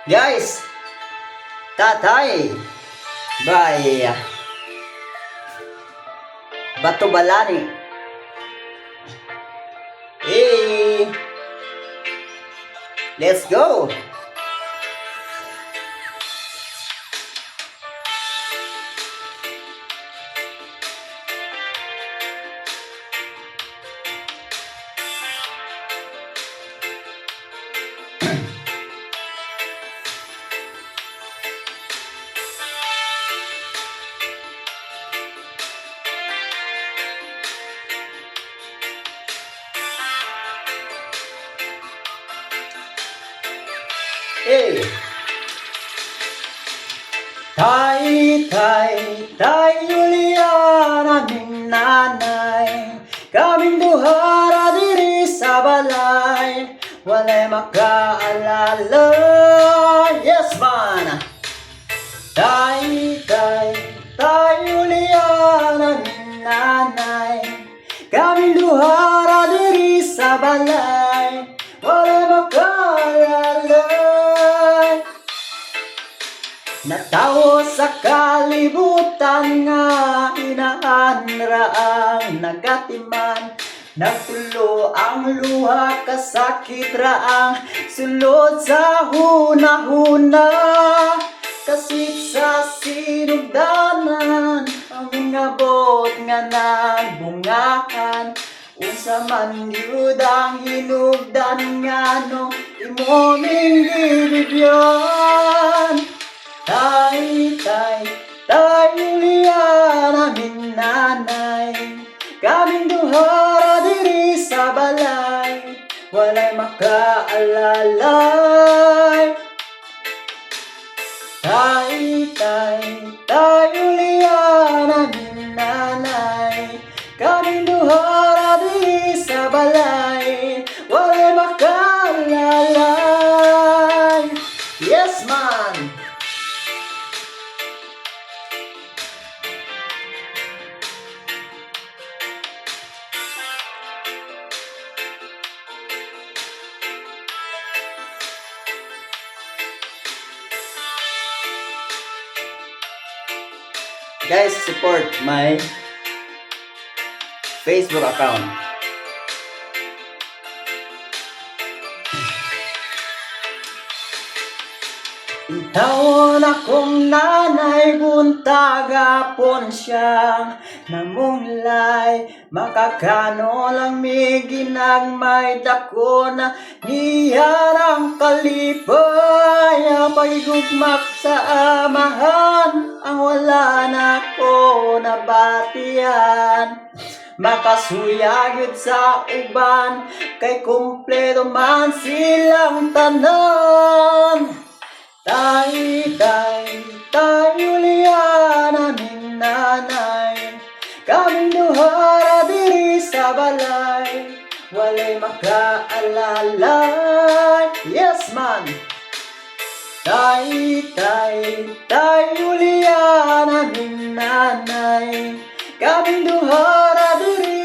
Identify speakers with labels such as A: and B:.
A: Guys, tatay by Bato Balani. Hey, let's go. Hey, tay Juliana aming nanay, kaming duha diri sa balay, walay makaalala. Yes man. Tay Juliana aming nanay, kaming duha diri sa balay, walay makaalala. Natawo sa kalibutan nga inaanra ang nagatiman, nagtulo ang luha kasakit raang sulod sa hunahuna, kasit sa sinugdanan ang ingabot nga nagbungahan. Unsa man gyud ang hinugdan nga no imo ning gibigyan. Tay Juliana aming nanay, kaming duha diri sa balay, walay makaalalay. Tay Juliana aming nanay, kaming duha diri sa balay, walay makaalalay. Yes man. Guys, support my Facebook account. Intawon akong nanay, buntagapon siyang namumlay, makakano lang may ginagmay dako na niyarang kalipay. Pagigugmak sa amahan, ang wala na ko nabatian, makasuyagid sa uban, kay kumpleto man silang tanan. Tay Juliana aming nanay, kaming duha diri sa balay, walay makaalalay. Yes man. Tay Juliana aming nanay, kaming duha diri